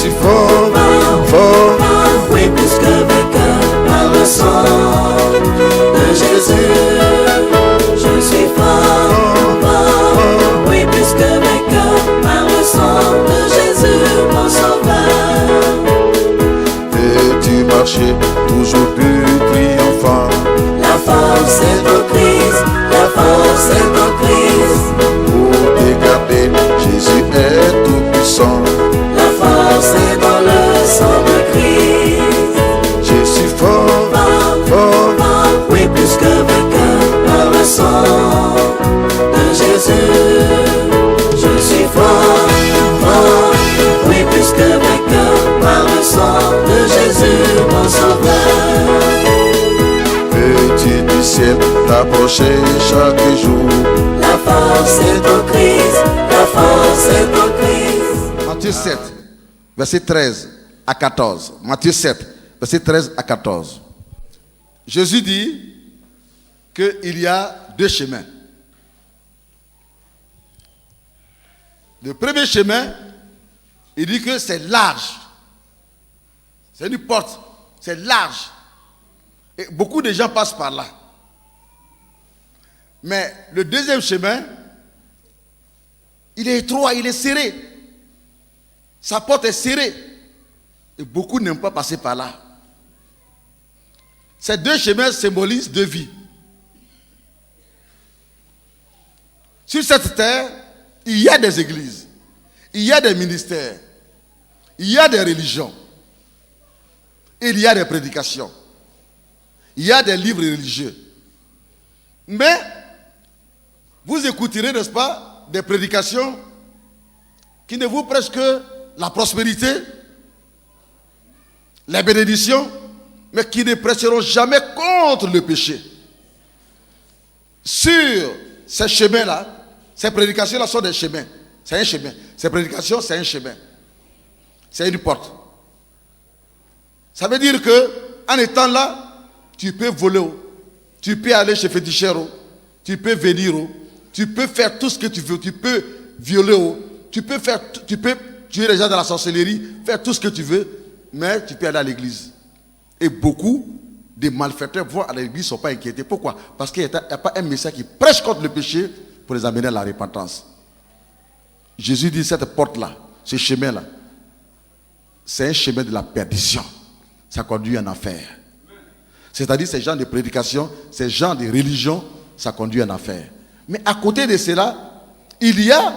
suis fort, fort. Oui, plus que vainqueur par le sang de Jésus. Je suis fort, fort. Oui, plus que vainqueur par le sang de Jésus, mon sauveur. Veux-tu marcher toujours plus triomphant? La force est en Christ, la force est en Christ. Pour te garder, Jésus est tout puissant. La force est dans le sang de Christ. Je suis fort, fort. Oui, plus que vainqueur par le sang de Jésus. Je suis fort, fort. Oui, plus que vainqueur par le sang de Jésus, mon sauveur. Veux-tu du ciel t'approcher chaque jour? La force est en Christ, la force est en Christ. Matthieu 7, verset 13 à 14. Matthieu 7, verset 13 à 14. Jésus dit qu'il y a deux chemins. Le premier chemin, il dit que c'est large. C'est une porte, c'est large. Et beaucoup de gens passent par là. Mais le deuxième chemin, il est étroit, il est serré. Sa porte est serrée. Et beaucoup n'aiment pas passer par là. Ces deux chemins symbolisent deux vies. Sur cette terre, il y a des églises, il y a des ministères, il y a des religions, il y a des prédications, il y a des livres religieux. Mais vous écouterez, n'est-ce pas, des prédications qui ne vous prêchent que la prospérité, les bénédictions, mais qui ne prêcheront jamais contre le péché. Sur ces chemins-là, ces prédications-là sont des chemins. C'est un chemin. Ces prédications, c'est un chemin. C'est une porte. Ça veut dire que en étant là, tu peux voler, tu peux aller chez féticheur, tu peux venir, tu peux faire tout ce que tu veux, tu peux violer, tu peux tuer les gens dans la sorcellerie, faire tout ce que tu veux, mais tu peux aller à l'église. Et beaucoup de malfaiteurs vont à l'église, ne sont pas inquiétés. Pourquoi? Parce qu'il n'y a pas un message qui prêche contre le péché pour les amener à la repentance. Jésus dit cette porte-là, ce chemin-là, c'est un chemin de la perdition. Ça conduit en enfer. C'est-à-dire ces gens de prédication, ces gens de religion, ça conduit en enfer. Mais à côté de cela, il y a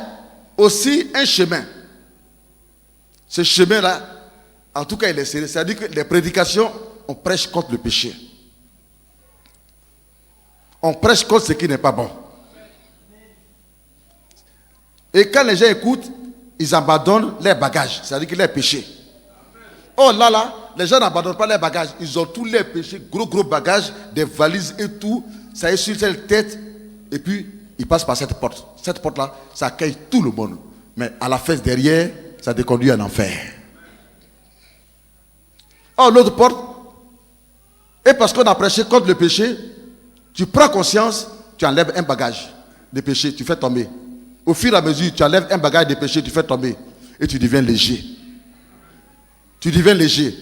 aussi un chemin. Ce chemin-là, en tout cas, il est serré. C'est-à-dire que les prédications, on prêche contre le péché. On prêche contre ce qui n'est pas bon. Et quand les gens écoutent, ils abandonnent leurs bagages, c'est-à-dire que leurs péchés. Oh là, les gens n'abandonnent pas leurs bagages. Ils ont tous leurs péchés, gros bagages, des valises et tout. Ça est sur cette tête. Et puis, ils passent par cette porte. Cette porte-là, ça accueille tout le monde. Mais à la fesse derrière, ça te conduit en enfer. Oh, l'autre porte, et parce qu'on a prêché contre le péché, tu prends conscience, tu enlèves un bagage de péché, tu fais tomber. Au fur et à mesure, tu enlèves un bagage de péché, tu fais tomber. Et tu deviens léger. Tu deviens léger.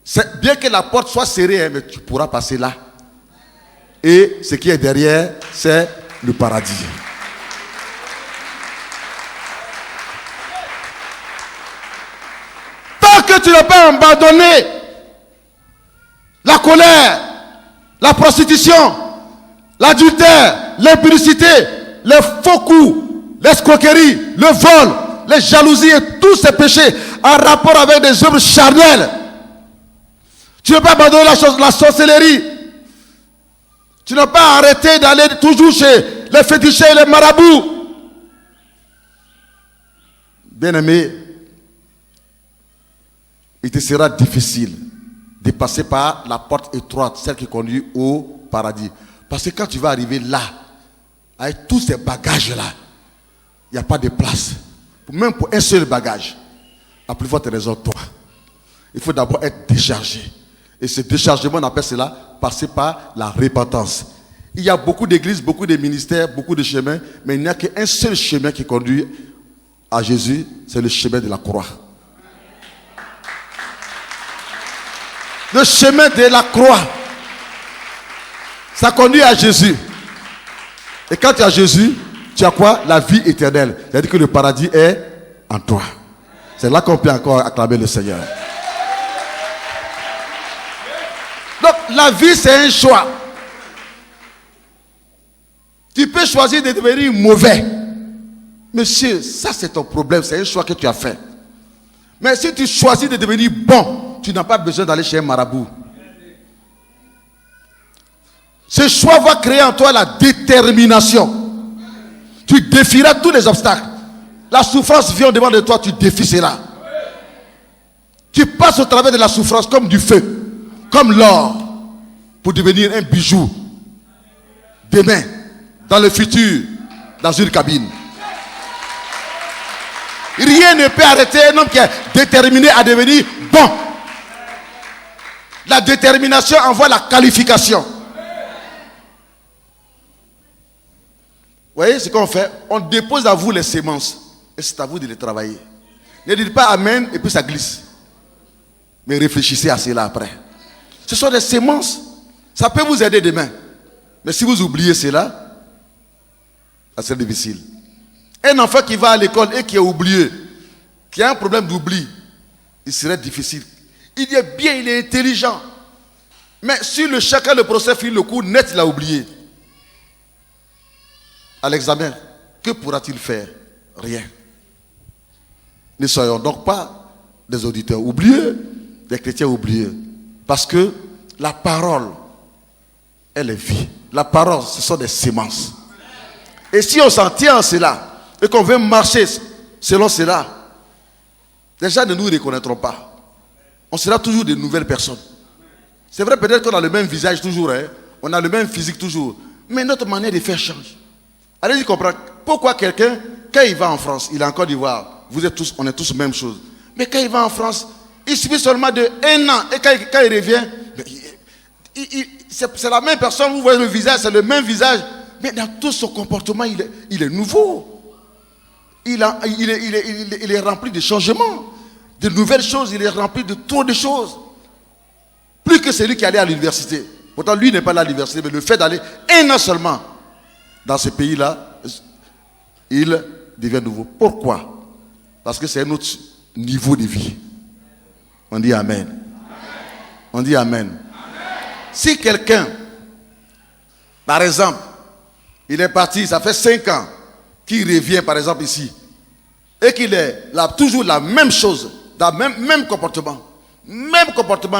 C'est bien que la porte soit serrée, mais tu pourras passer là. Et ce qui est derrière, c'est le paradis. Tant que tu n'as pas abandonné la colère, la prostitution, l'adultère, l'impudicité, les faux coups, l'escroquerie, le vol, les jalousies et tous ces péchés en rapport avec des œuvres charnelles. Tu n'as pas abandonné la sorcellerie. Tu n'as pas arrêté d'aller toujours chez les féticheurs et les marabouts. Bien-aimé, il te sera difficile de passer par la porte étroite, celle qui conduit au paradis. Parce que quand tu vas arriver là, avec tous ces bagages-là, il n'y a pas de place. Même pour un seul bagage. La plus forte raison, toi. Il faut d'abord être déchargé. Et ce déchargement, on appelle cela passer par la repentance. Il y a beaucoup d'églises, beaucoup de ministères, beaucoup de chemins, mais il n'y a qu'un seul chemin qui conduit à Jésus, c'est le chemin de la croix. Le chemin de la croix. Ça conduit à Jésus. Et quand tu as Jésus, tu as quoi? La vie éternelle. C'est-à-dire que le paradis est en toi. C'est là qu'on peut encore acclamer le Seigneur. Donc la vie, c'est un choix. Tu peux choisir de devenir mauvais. Monsieur, ça c'est ton problème. C'est un choix que tu as fait. Mais si tu choisis de devenir bon, tu n'as pas besoin d'aller chez un marabout. Ce choix va créer en toi la détermination. Tu défieras tous les obstacles. La souffrance vient au-devant de toi, tu défies cela. Tu passes au travers de la souffrance comme du feu, comme l'or, pour devenir un bijou. Demain, dans le futur, dans une cabine. Rien ne peut arrêter un homme qui est déterminé à devenir bon. La détermination envoie la qualification. Vous voyez ce qu'on fait? On dépose à vous les semences. Et c'est à vous de les travailler. Ne dites pas amen et puis ça glisse. Mais réfléchissez à cela après. Ce sont des semences. Ça peut vous aider demain. Mais si vous oubliez cela, ça sera difficile. Un enfant qui va à l'école et qui est oublié, qui a un problème d'oubli, il serait difficile. Il est bien, il est intelligent. Mais si le chacun le procès finit le coup, net, il a oublié. À l'examen, que pourra-t-il faire? Rien. Ne soyons donc pas des auditeurs oublieux, des chrétiens oublieux. Parce que la parole, elle est vie. La parole, ce sont des semences. Et si on s'en tient à cela, et qu'on veut marcher selon cela, les gens ne nous reconnaîtront pas. On sera toujours de nouvelles personnes. C'est vrai, peut-être qu'on a le même visage toujours, hein? On a le même physique toujours. Mais notre manière de faire change. Allez-y comprendre. Pourquoi quelqu'un, quand il va en France, il est en Côte d'Ivoire, on est tous la même chose. Mais quand il va en France, il suffit seulement de 1 an. Et quand il revient, c'est la même personne, vous voyez le visage, c'est le même visage. Mais dans tout son comportement, il est nouveau. Il est rempli de changements, de nouvelles choses, il est rempli de trop de choses. Plus que celui qui allait à l'université. Pourtant, lui n'est pas allé à l'université, mais le fait d'aller 1 an seulement dans ce pays-là, il devient nouveau. Pourquoi? Parce que c'est un autre niveau de vie. On dit Amen. On dit Amen. Si quelqu'un, par exemple, il est parti, ça fait 5 ans, qu'il revient par exemple ici, et qu'il est là, toujours la même chose, dans le même comportement,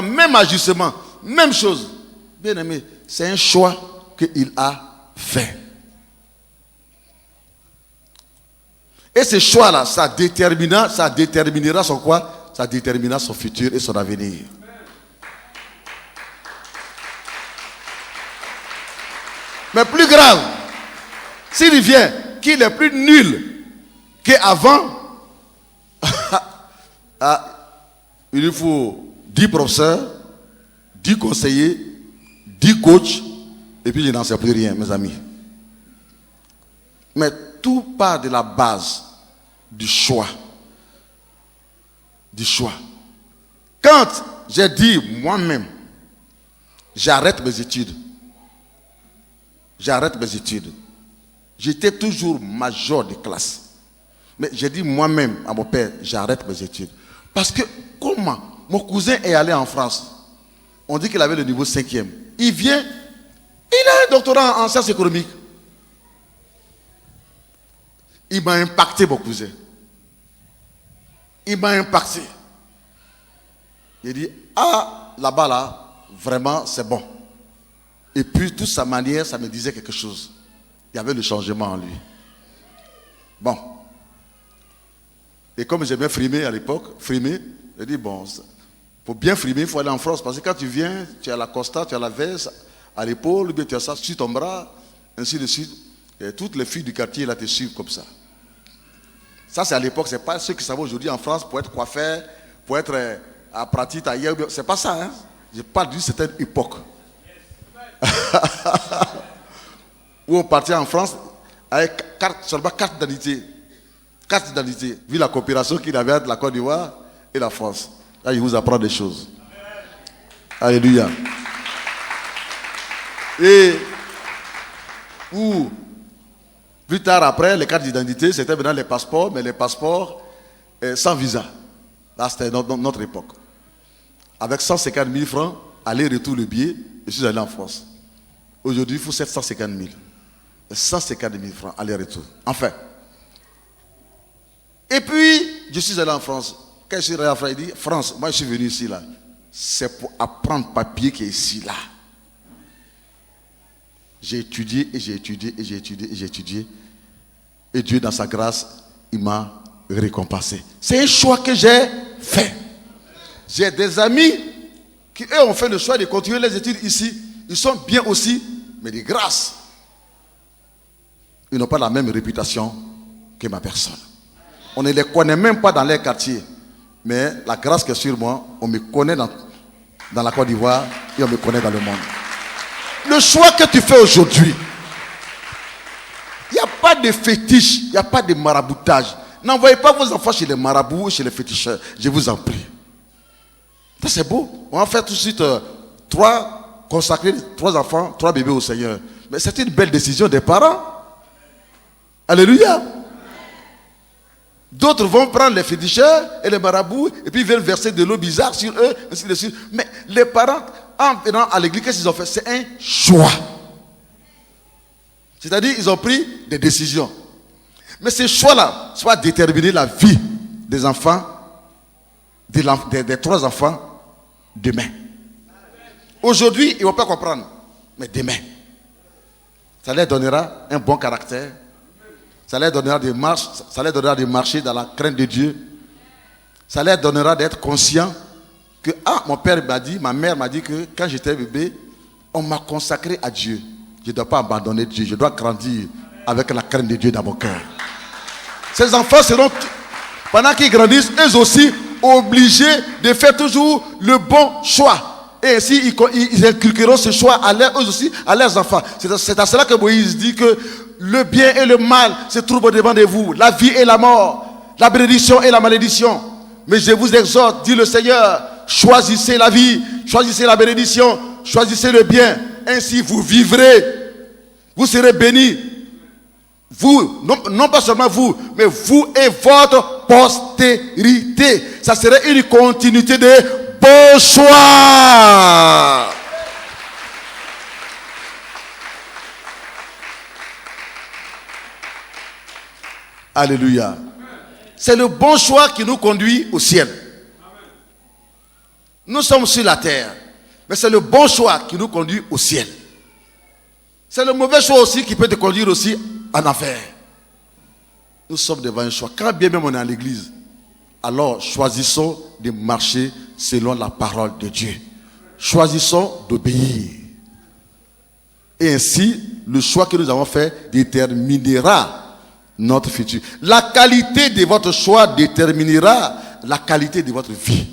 même agissement, même chose. Bien aimé, c'est un choix qu'il a fait. Et ce choix-là, ça déterminera son quoi? Ça déterminera son futur et son avenir. Mais plus grave, s'il vient qu'il est plus nul qu'avant, il lui faut 10 professeurs, 10 conseillers, 10 coachs, et puis je n'en sais plus rien, mes amis. Mais tout part de la base du choix. Du choix. Quand j'ai dit moi-même, j'arrête mes études. J'étais toujours major de classe. Mais j'ai dit moi-même à mon père, j'arrête mes études. Parce que comment? Mon cousin est allé en France. On dit qu'il avait le niveau 5e. Il vient, il a un doctorat en sciences économiques. Il m'a impacté, mon cousin. Il m'a impacté. Il dit, là-bas, là, vraiment, c'est bon. Et puis, toute sa manière, ça me disait quelque chose. Il y avait le changement en lui. Bon. Et comme j'aimais frimer à l'époque, j'ai dit, bon, pour bien frimer, il faut aller en France. Parce que quand tu viens, tu as la costa, tu as la veste à l'épaule, tu as ça sur ton bras, ainsi de suite. Et toutes les filles du quartier, là, te suivent comme ça. Ça, c'est à l'époque, c'est pas ceux qui savent aujourd'hui en France pour être coiffeur, pour être apprenti tailleur. C'est pas ça, hein. Je parle d'une certaine époque. Où on partait en France avec seulement carte d'identité. Carte d'identité. Vu la coopération qu'il avait entre la Côte d'Ivoire et la France. Là, il vous apprend des choses. Alléluia. Et ou plus tard après, les cartes d'identité, c'était maintenant les passeports, mais les passeports sans visa. Là, c'était notre époque. Avec 150 000 francs, aller-retour le billet, je suis allé en France. Aujourd'hui, il faut 750 000. 150 000 francs, aller-retour. Enfin. Et puis, je suis allé en France. Quand je suis allé en France, il dit, France, moi je suis venu ici, là. C'est pour apprendre papier qui est ici, là. J'ai étudié, et j'ai étudié, et j'ai étudié, et j'ai étudié. Et Dieu, dans sa grâce, il m'a récompensé. C'est un choix que j'ai fait. J'ai des amis qui, eux, ont fait le choix de continuer les études ici. Ils sont bien aussi, mais de grâce. Ils n'ont pas la même réputation que ma personne. On ne les connaît même pas dans les quartiers. Mais la grâce qui est sur moi, on me connaît dans la Côte d'Ivoire et on me connaît dans le monde. Le choix que tu fais aujourd'hui, il n'y a pas de fétiche, il n'y a pas de maraboutage. N'envoyez pas vos enfants chez les marabouts ou chez les féticheurs. Je vous en prie. Ça c'est beau. On va faire tout de suite consacrer 3 enfants, 3 bébés au Seigneur. Mais c'est une belle décision des parents. Alléluia. D'autres vont prendre les féticheurs et les marabouts et puis ils viennent verser de l'eau bizarre sur eux, ainsi de suite. Mais les parents, en venant à l'église, qu'est-ce qu'ils ont fait? C'est un choix. C'est-à-dire ils ont pris des décisions. Mais ces choix-là soient déterminer la vie des enfants, des 3 enfants, demain. Aujourd'hui, ils ne vont pas comprendre. Mais demain, ça leur donnera un bon caractère. Ça leur donnera de marcher dans la crainte de Dieu. Ça leur donnera d'être conscient que mon père m'a dit, ma mère m'a dit que quand j'étais bébé, on m'a consacré à Dieu. Je ne dois pas abandonner Dieu. Je dois grandir avec la crainte de Dieu dans mon cœur. Ces enfants seront, pendant qu'ils grandissent, eux aussi obligés de faire toujours le bon choix. Et ainsi, ils inculqueront ce choix eux aussi, à leurs enfants. C'est à cela que Moïse dit que le bien et le mal se trouvent au-devant de vous. La vie et la mort. La bénédiction et la malédiction. Mais je vous exhorte, dit le Seigneur, choisissez la vie, choisissez la bénédiction, choisissez le bien. Ainsi vous vivrez. Vous serez bénis. Vous, non pas seulement vous, mais vous et votre postérité. Ça serait une continuité de bons choix. Alléluia. C'est le bon choix qui nous conduit au ciel. Nous sommes sur la terre, mais c'est le bon choix qui nous conduit au ciel. C'est le mauvais choix aussi qui peut te conduire aussi en enfer. Nous sommes devant un choix. Quand bien même on est à l'église, alors choisissons de marcher selon la parole de Dieu. Choisissons d'obéir. Et ainsi, le choix que nous avons fait déterminera notre futur. La qualité de votre choix déterminera la qualité de votre vie.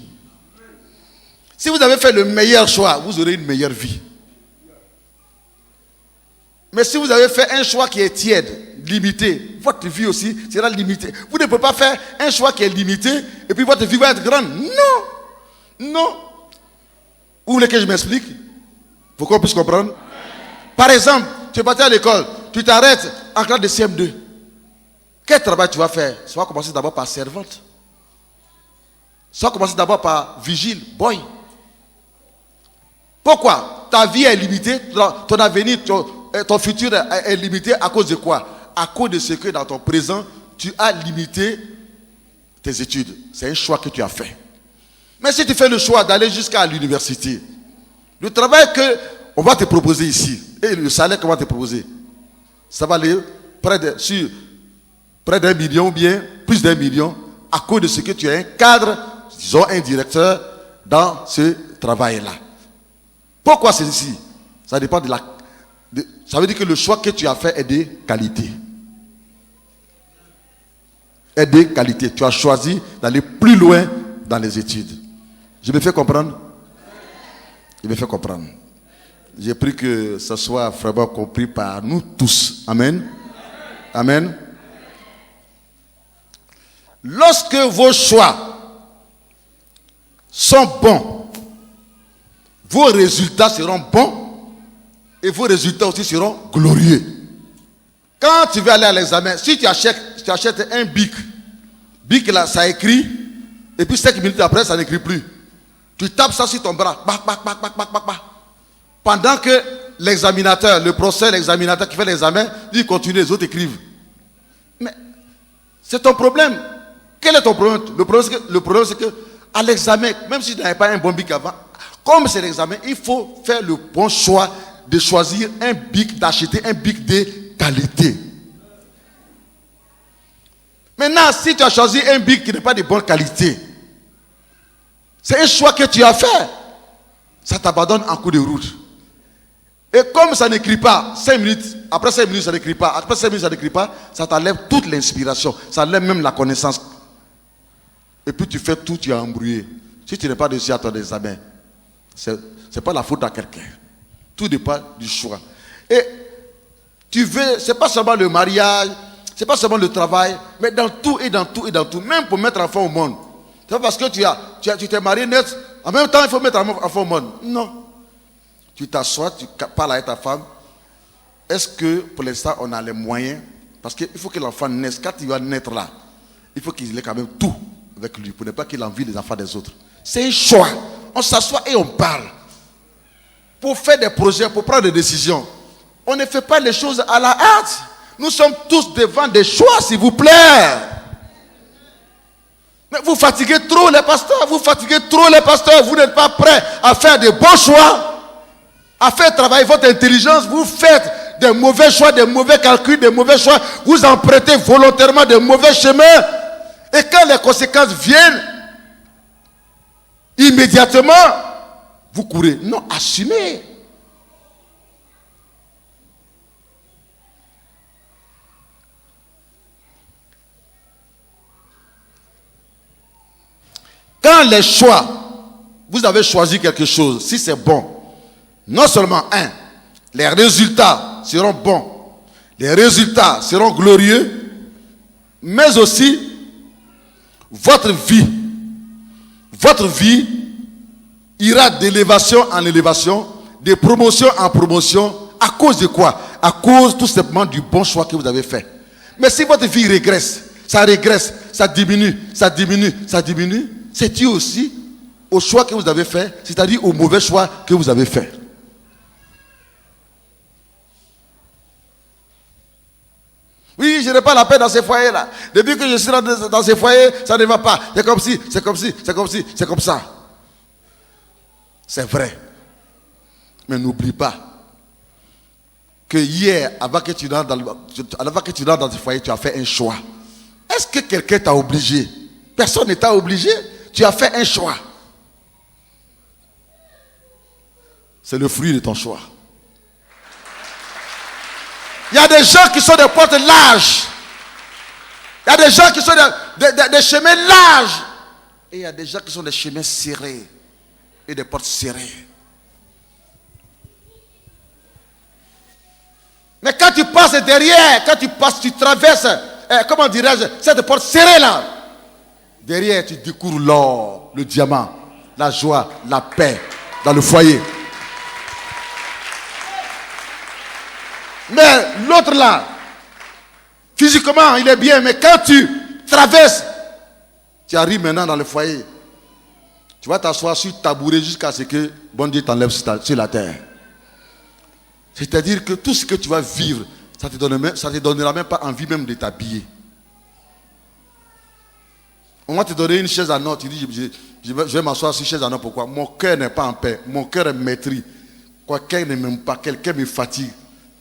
Si vous avez fait le meilleur choix, vous aurez une meilleure vie. Mais si vous avez fait un choix qui est tiède, limité, votre vie aussi sera limitée. Vous ne pouvez pas faire un choix qui est limité et puis votre vie va être grande. Non. Non. Vous voulez que je m'explique? Pour qu'on puisse comprendre. Par exemple, tu es parti à l'école, tu t'arrêtes en classe de CM2. Quel travail tu vas faire? Tu vas commencer d'abord par servante. Tu vas commencer d'abord par vigile, boy. Pourquoi? Ta vie est limitée, ton avenir, ton futur est limité à cause de quoi? À cause de ce que dans ton présent, tu as limité tes études. C'est un choix que tu as fait. Mais si tu fais le choix d'aller jusqu'à l'université, le travail qu'on va te proposer ici, et le salaire qu'on va te proposer, ça va aller près d'1 million ou bien plus d'1 million à cause de ce que tu es un cadre, disons un directeur dans ce travail-là. Pourquoi c'est ici? Ça dépend ça veut dire que le choix que tu as fait est de qualité. Est de qualité. Tu as choisi d'aller plus loin dans les études. Je me fais comprendre? Je me fais comprendre. J'ai pris que ce soit vraiment compris par nous tous. Amen. Amen. Lorsque vos choix sont bons, vos résultats seront bons et vos résultats aussi seront glorieux. Quand tu vas aller à l'examen, si tu achètes un bic là, ça écrit, et puis 5 minutes après, ça n'écrit plus. Tu tapes ça sur ton bras, pendant que l'examinateur, l'examinateur qui fait l'examen, il continue, les autres écrivent. Mais c'est ton problème. Quel est ton problème? Le problème, c'est que à l'examen, même si tu n'avais pas un bon bic avant, comme c'est l'examen, il faut faire le bon choix de choisir un bic, d'acheter un bic de qualité. Maintenant, si tu as choisi un bic qui n'est pas de bonne qualité, c'est un choix que tu as fait. Ça t'abandonne en cours de route. Et comme ça n'écrit pas, 5 minutes, après 5 minutes ça n'écrit pas, après 5 minutes ça n'écrit pas, ça t'enlève toute l'inspiration, ça enlève même la connaissance. Et puis tu fais tout, tu as embrouillé. Si tu n'es pas réussi à ton examen, c'est pas la faute à quelqu'un. Tout dépend du choix. Et tu veux, c'est pas seulement le mariage, c'est pas seulement le travail, mais dans tout et dans tout et dans tout, même pour mettre enfant au monde. C'est pas parce que tu t'es marié net, en même temps il faut mettre enfant au monde. Non. Tu t'assois, tu parles avec ta femme. Est-ce que pour l'instant on a les moyens? Parce qu'il faut que l'enfant naisse. Quand il va naître là, il faut qu'il ait quand même tout avec lui pour ne pas qu'il envie les enfants des autres. C'est un choix. On s'assoit et on parle. Pour faire des projets, pour prendre des décisions. On ne fait pas les choses à la hâte. Nous sommes tous devant des choix, s'il vous plaît. Mais vous fatiguez trop les pasteurs. Vous fatiguez trop les pasteurs. Vous n'êtes pas prêts à faire de bons choix. À faire travailler votre intelligence. Vous faites des mauvais choix, des mauvais calculs, des mauvais choix. Vous empruntez volontairement de mauvais chemins. Et quand les conséquences viennent, immédiatement, vous courez. Non, assumez. Quand les choix, vous avez choisi quelque chose, si c'est bon, non seulement les résultats seront bons, les résultats seront glorieux, mais aussi votre vie ira d'élévation en élévation, de promotion en promotion. À cause de quoi? À cause tout simplement du bon choix que vous avez fait. Mais si votre vie régresse, ça diminue, c'est dû aussi au choix que vous avez fait, c'est-à-dire au mauvais choix que vous avez fait. Oui, je n'ai pas la paix dans ces foyers-là. Depuis que je suis dans ces foyers, ça ne va pas. C'est comme si, c'est comme ça. C'est vrai. Mais n'oublie pas que hier, avant que tu rentres dans ce foyer, tu as fait un choix. Est-ce que quelqu'un t'a obligé? Personne ne t'a obligé. Tu as fait un choix. C'est le fruit de ton choix. Il y a des gens qui sont des portes larges. Il y a des gens qui sont des chemins larges. Et il y a des gens qui sont des chemins serrés. Et des portes serrées. Mais quand tu passes derrière, tu traverses, comment dirais-je, cette porte serrée là. Derrière, tu découvres l'or, le diamant, la joie, la paix dans le foyer. Mais l'autre là, physiquement, il est bien, mais quand tu traverses, tu arrives maintenant dans le foyer. Tu vas t'asseoir sur tabouret jusqu'à ce que bon Dieu t'enlève sur la terre. C'est-à-dire que tout ce que tu vas vivre, ça te donnera même pas envie même de t'habiller. On va te donner une chaise à noix. Tu dis, je vais m'asseoir sur une chaise à noix. Pourquoi? Mon cœur n'est pas en paix. Mon cœur est maîtris. Quelqu'un ne m'aime pas. Quelqu'un me fatigue.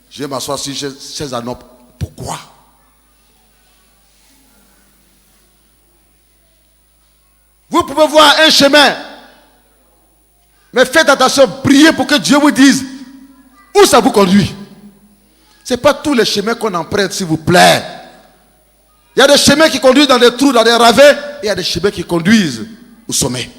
Je vais m'asseoir sur une chaise à noix. Pourquoi? Vous pouvez voir un chemin. Mais faites attention. Priez pour que Dieu vous dise où ça vous conduit. Ce n'est pas tous les chemins qu'on emprunte, s'il vous plaît. Il y a des chemins qui conduisent dans des trous, dans des ravins. Et il y a des chemins qui conduisent au sommet.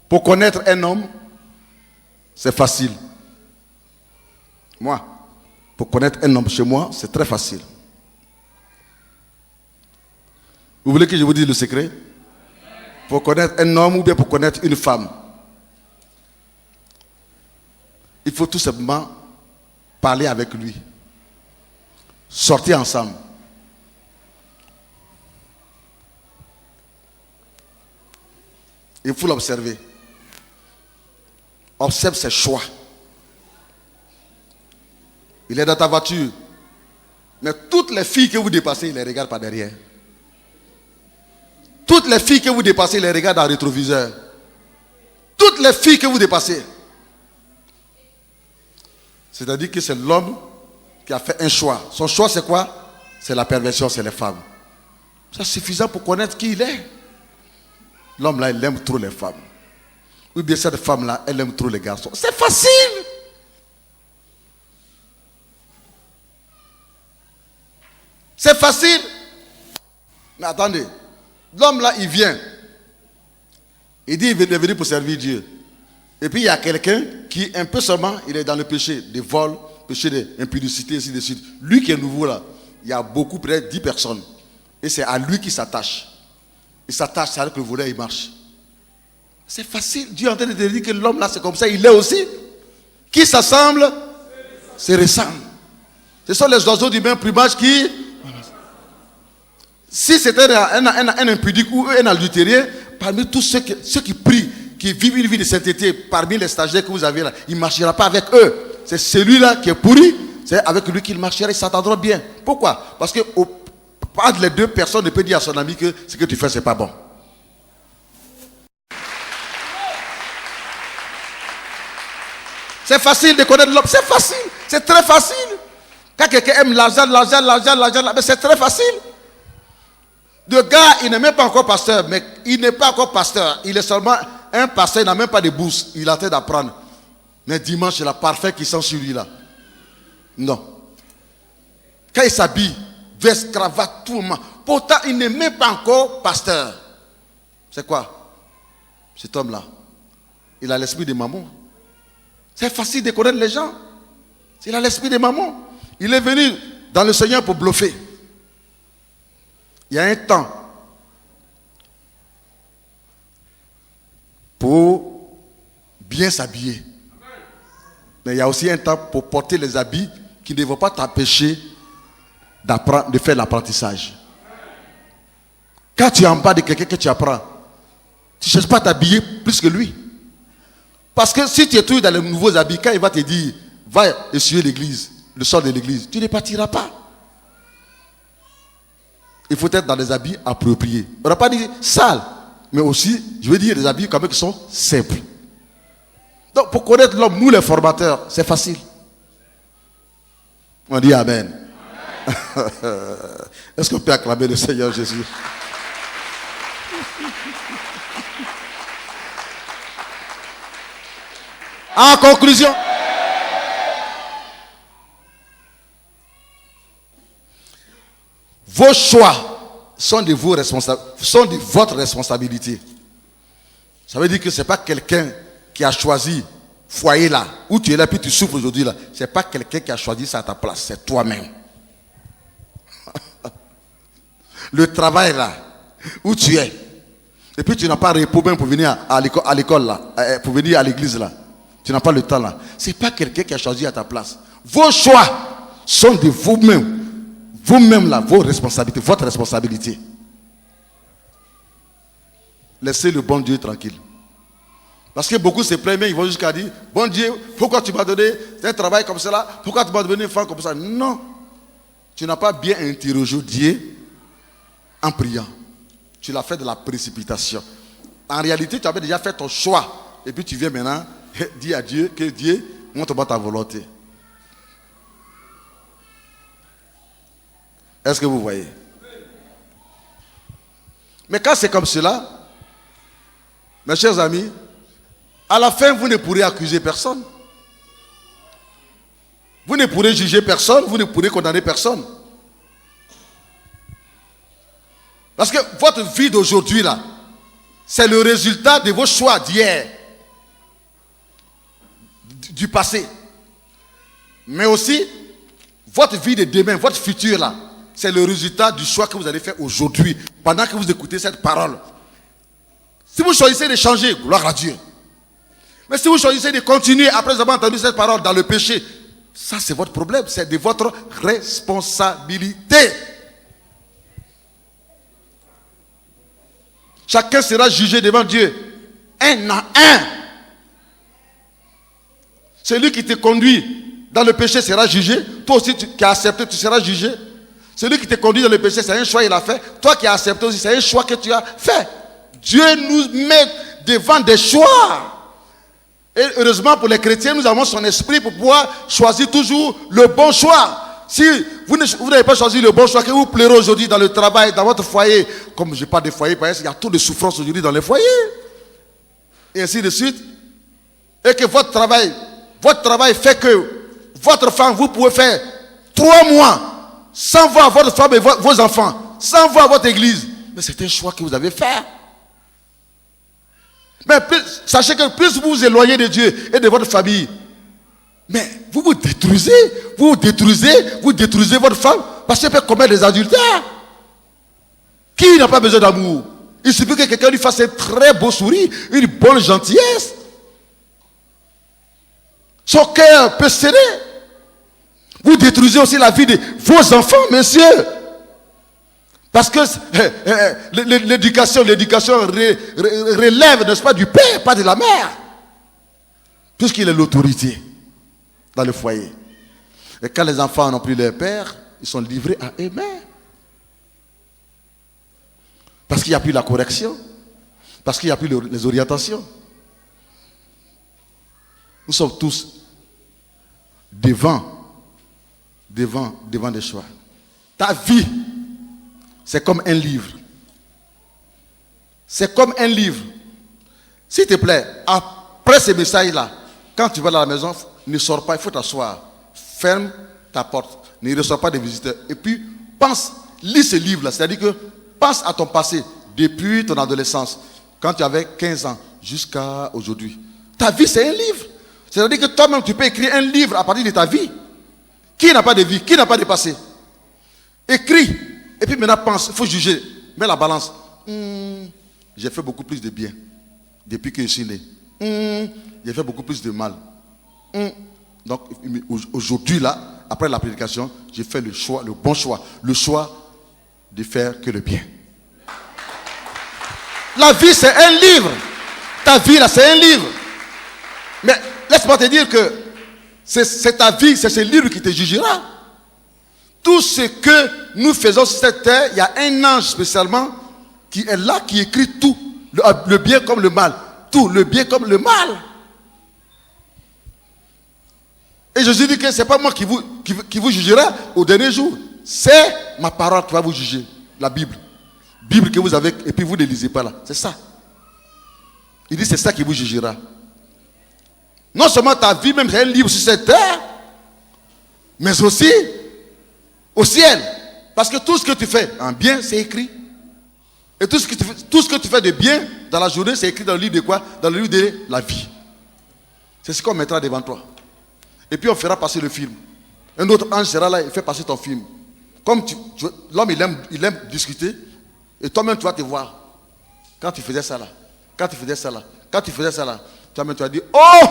Pour connaître un homme, c'est facile. Moi, pour connaître un homme chez moi, c'est très facile. Vous voulez que je vous dise le secret? Pour connaître un homme ou bien pour connaître une femme, il faut tout simplement parler avec lui. Sortir ensemble. Il faut l'observer. Observe ses choix. Il est dans ta voiture. Mais toutes les filles que vous dépassez, il les regarde par derrière. Toutes les filles que vous dépassez, il les regarde dans le rétroviseur. Toutes les filles que vous dépassez. C'est-à-dire que c'est l'homme qui a fait un choix. Son choix, c'est quoi? C'est la perversion, c'est les femmes. C'est suffisant pour connaître qui il est. L'homme là, il aime trop les femmes. Ou bien cette femme là, elle aime trop les garçons. C'est facile. C'est facile. Mais attendez. L'homme là, il vient. Il dit il est venu pour servir Dieu. Et puis il y a quelqu'un qui, un peu seulement, il est dans le péché de vol, péché d'impudicité, ainsi de suite. Lui qui est nouveau là, il y a beaucoup, peut-être 10 personnes. Et c'est à lui qui s'attache. Il s'attache, c'est avec le volet, il marche. C'est facile. Dieu est en train de te dire que l'homme là, c'est comme ça, il est aussi. Qui s'assemble, se ressemble. Ce sont les oiseaux du même plumage qui... Si c'était un impudique ou un adultérien, parmi tous ceux qui prient, qui vivent une vie de sainteté, parmi les stagiaires que vous avez là, il ne marchera pas avec eux. C'est celui-là qui est pourri, c'est avec lui qu'il marchera, ils s'entendront bien. Pourquoi? Parce que entre les deux personnes ne peut dire à son ami que ce que tu fais, ce n'est pas bon. C'est facile de connaître l'homme, c'est facile, c'est très facile. Quand quelqu'un aime l'argent, mais c'est très facile. Le gars, il n'est même pas encore pasteur, mais il n'est pas encore pasteur. Il est seulement un pasteur, il n'a même pas de bourse. Il a train d'apprendre. Mais dimanche, c'est la parfait qui sent sur lui là. Non. Quand il s'habille, veste, cravate, tout le monde. Pourtant, il n'est même pas encore pasteur. C'est quoi? Cet homme-là, il a l'esprit de maman. C'est facile de connaître les gens. Il a l'esprit de maman. Il est venu dans le Seigneur pour bluffer. Il y a un temps pour bien s'habiller. Mais il y a aussi un temps pour porter les habits qui ne vont pas t'empêcher d'apprendre, de faire l'apprentissage. Quand tu es en bas de quelqu'un que tu apprends, tu ne cherches pas à t'habiller plus que lui. Parce que si tu es toujours dans les nouveaux habits, quand il va te dire, va essuyer l'église, le sol de l'église, tu ne partiras pas. Il faut être dans des habits appropriés. On n'a pas dit sales, mais aussi, je veux dire, des habits quand même qui sont simples. Donc, pour connaître l'homme, nous les formateurs, c'est facile. On dit Amen. Est-ce qu'on peut acclamer le Seigneur Jésus? En conclusion, vos choix sont de votre responsabilité. Ça veut dire que ce n'est pas quelqu'un qui a choisi foyer là, où tu es là, puis tu souffres aujourd'hui là. Ce n'est pas quelqu'un qui a choisi ça à ta place, c'est toi-même. Le travail là, où tu es, et puis tu n'as pas repos même pour venir à l'école là, pour venir à l'église là. Tu n'as pas le temps là. Ce n'est pas quelqu'un qui a choisi à ta place. Vos choix sont de vous-même. Vous-même là, vos responsabilités, votre responsabilité. Laissez le bon Dieu tranquille. Parce que beaucoup se plaignent, ils vont jusqu'à dire, bon Dieu, pourquoi tu m'as donné un travail comme cela? Pourquoi tu m'as donné une femme comme ça? Non. Tu n'as pas bien interrogé Dieu en priant. Tu l'as fait de la précipitation. En réalité, tu avais déjà fait ton choix. Et puis tu viens maintenant dire à Dieu que Dieu montre-moi ta volonté. Est-ce que vous voyez? Mais quand c'est comme cela, mes chers amis, à la fin, vous ne pourrez accuser personne. Vous ne pourrez juger personne, vous ne pourrez condamner personne. Parce que votre vie d'aujourd'hui, là, c'est le résultat de vos choix d'hier. du passé. Mais aussi, votre vie de demain, votre futur là, c'est le résultat du choix que vous allez faire aujourd'hui, pendant que vous écoutez cette parole. Si vous choisissez de changer, gloire à Dieu. Mais si vous choisissez de continuer après avoir entendu cette parole dans le péché, ça c'est votre problème, c'est de votre responsabilité. Chacun sera jugé devant Dieu, un à un. Celui qui te conduit dans le péché sera jugé. Toi aussi qui as accepté, tu seras jugé. Celui qui te conduit dans le péché, c'est un choix qu'il a fait. Toi qui as accepté aussi, c'est un choix que tu as fait. Dieu nous met devant des choix. Et heureusement pour les chrétiens, nous avons son esprit pour pouvoir choisir toujours le bon choix. Si vous n'avez pas choisi le bon choix, que vous pleurez aujourd'hui dans le travail, dans votre foyer, comme je parle de foyer, parce qu'il y a trop de souffrance aujourd'hui dans les foyers, et ainsi de suite, et que votre travail fait que votre femme, vous pouvez faire 3 mois sans voir votre femme et vos enfants, sans voir votre église, mais c'est un choix que vous avez fait. Mais sachez que plus vous vous éloignez de Dieu et de votre famille, mais vous vous détruisez votre femme parce qu'elle peut commettre des adultères. Qui n'a pas besoin d'amour? Il suffit que quelqu'un lui fasse un très beau sourire, une bonne gentillesse. Son cœur peut céder. Vous détruisez aussi la vie de vos enfants, messieurs. Parce que l'éducation relève, n'est-ce pas, du père, pas de la mère. Puisqu'il est l'autorité dans le foyer. Et quand les enfants n'ont plus leur père, ils sont livrés à eux-mêmes. Parce qu'il n'y a plus la correction. Parce qu'il n'y a plus les orientations. Nous sommes tous devant des choix. Ta vie, c'est comme un livre. C'est comme un livre. S'il te plaît, après ces messages-là, quand tu vas à la maison, ne sors pas, il faut t'asseoir. Ferme ta porte. Ne reçois pas de visiteurs. Et puis, lis ce livre-là. C'est-à-dire que, pense à ton passé, depuis ton adolescence, quand tu avais 15 ans, jusqu'à aujourd'hui. Ta vie, c'est un livre. C'est-à-dire que toi-même, tu peux écrire un livre à partir de ta vie. Qui n'a pas de vie? Qui n'a pas de passé? Écris. Et puis maintenant, pense, il faut juger. Mets la balance. J'ai fait beaucoup plus de bien depuis que je suis né. J'ai fait beaucoup plus de mal. Donc, aujourd'hui, là, après la prédication, j'ai fait le choix, le bon choix. Le choix de faire que le bien. La vie, c'est un livre. Ta vie, là, c'est un livre. Mais laisse-moi te dire que c'est ta vie, c'est ce livre qui te jugera. Tout ce que nous faisons sur cette terre, il y a un ange spécialement qui est là, qui écrit tout. Le bien comme le mal. Tout, le bien comme le mal. Et Jésus dit que ce n'est pas moi qui vous jugera au dernier jour. C'est ma parole qui va vous juger. La Bible. Bible que vous avez et puis vous ne lisez pas là. C'est ça. Il dit c'est ça qui vous jugera. Non seulement ta vie, même c'est un livre sur cette terre, mais aussi au ciel. Parce que tout ce que tu fais en bien, c'est écrit. Et tout ce que tu fais de bien dans la journée, c'est écrit dans le livre de quoi? Dans le livre de la vie. C'est ce qu'on mettra devant toi. Et puis on fera passer le film. Un autre ange sera là, il fait passer ton film. Comme l'homme, il aime discuter. Et toi-même, tu vas te voir. Quand tu faisais ça là. Quand tu faisais ça là. Quand tu faisais ça là. Toi-même, tu vas dire, oh,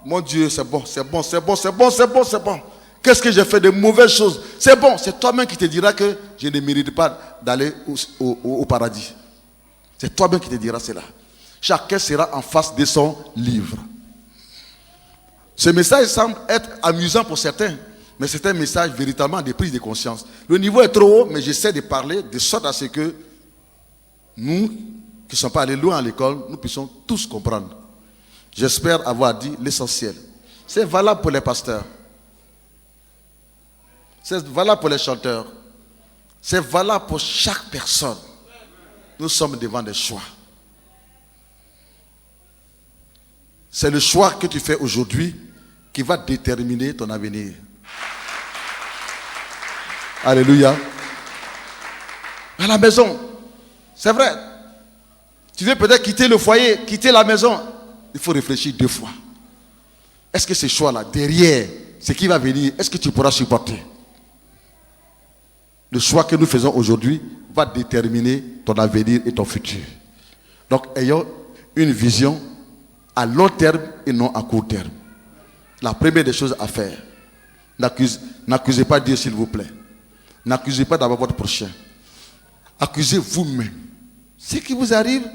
mon Dieu, c'est bon, c'est bon, c'est bon, c'est bon, c'est bon, c'est bon. Qu'est-ce que j'ai fait de mauvaises choses? C'est bon, c'est toi-même qui te diras que je ne mérite pas d'aller au paradis. C'est toi-même qui te diras cela. Chacun sera en face de son livre. Ce message semble être amusant pour certains, mais c'est un message véritablement de prise de conscience. Le niveau est trop haut, mais j'essaie de parler de sorte à ce que nous, qui ne sommes pas allés loin à l'école, nous puissions tous comprendre. J'espère avoir dit l'essentiel. C'est valable pour les pasteurs. C'est valable pour les chanteurs. C'est valable pour chaque personne. Nous sommes devant des choix. C'est le choix que tu fais aujourd'hui qui va déterminer ton avenir. Alléluia. À la maison, c'est vrai. Tu veux peut-être quitter le foyer, quitter la maison. Il faut réfléchir 2 fois. est-ce que ces choix-là, derrière ce qui va venir, est-ce que tu pourras supporter? Le choix que nous faisons aujourd'hui va déterminer ton avenir et ton futur. Donc, ayons une vision à long terme et non à court terme. La première des choses à faire, n'accusez pas Dieu, s'il vous plaît. N'accusez pas d'abord votre prochain. Accusez vous-même. Ce qui vous arrive,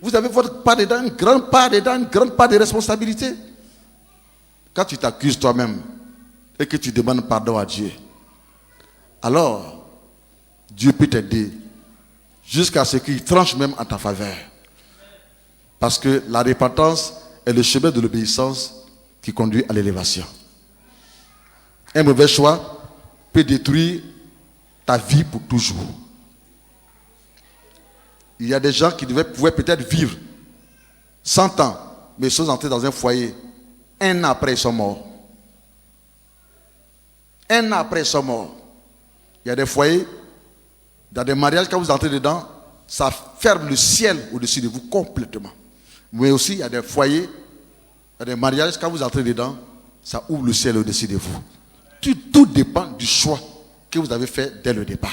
vous avez votre part dedans, une grande part dedans, une grande part de responsabilité. Quand tu t'accuses toi-même et que tu demandes pardon à Dieu, alors Dieu peut t'aider jusqu'à ce qu'il tranche même en ta faveur. Parce que la repentance est le chemin de l'obéissance qui conduit à l'élévation. Un mauvais choix peut détruire ta vie pour toujours. Il y a des gens qui pouvaient peut-être vivre 100 ans, mais ils sont entrés dans un foyer. Un an après, ils sont morts. Un an après, ils sont morts. Il y a des foyers, dans des mariages, quand vous entrez dedans, ça ferme le ciel au-dessus de vous complètement. Mais aussi, il y a des foyers, il y a des mariages, quand vous entrez dedans, ça ouvre le ciel au-dessus de vous. Tout dépend du choix que vous avez fait dès le départ.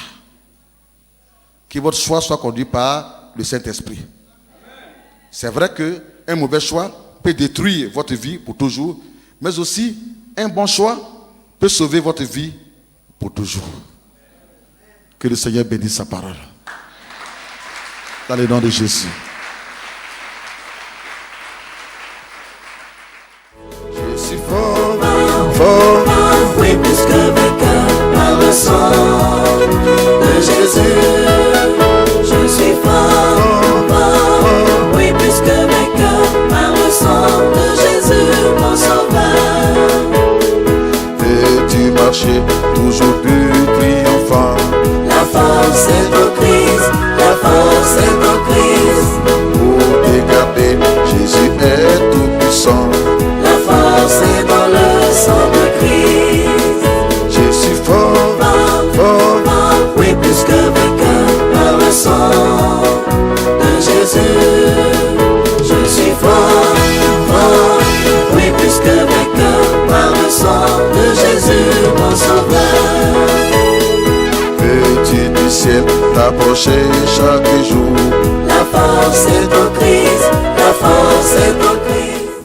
Que votre choix soit conduit par le Saint-Esprit. C'est vrai qu'un mauvais choix peut détruire votre vie pour toujours, mais aussi un bon choix peut sauver votre vie pour toujours. Que le Seigneur bénisse sa parole. Dans le nom de Jésus. Je suis fort, fort, oui, plus que vainqueur par le sang de Jésus. Je suis fort, fort, oui, plus que vainqueur par le sang de Jésus, mon sauveur. Veux-tu marcher toujours plus triomphant? La force est en Christ, la force est en Christ. Pour te garder, Jésus est tout puissant. La force est dans le sang de Christ. Je suis fort, fort, Fort, oui, plus que vainqueur par le sang de Jésus. Je suis fort, fort, oui, plus que vainqueur par le sang de Jésus, mon sauveur. Veux-tu du ciel t'approcher chaque jour? La force est en Christ, la force est en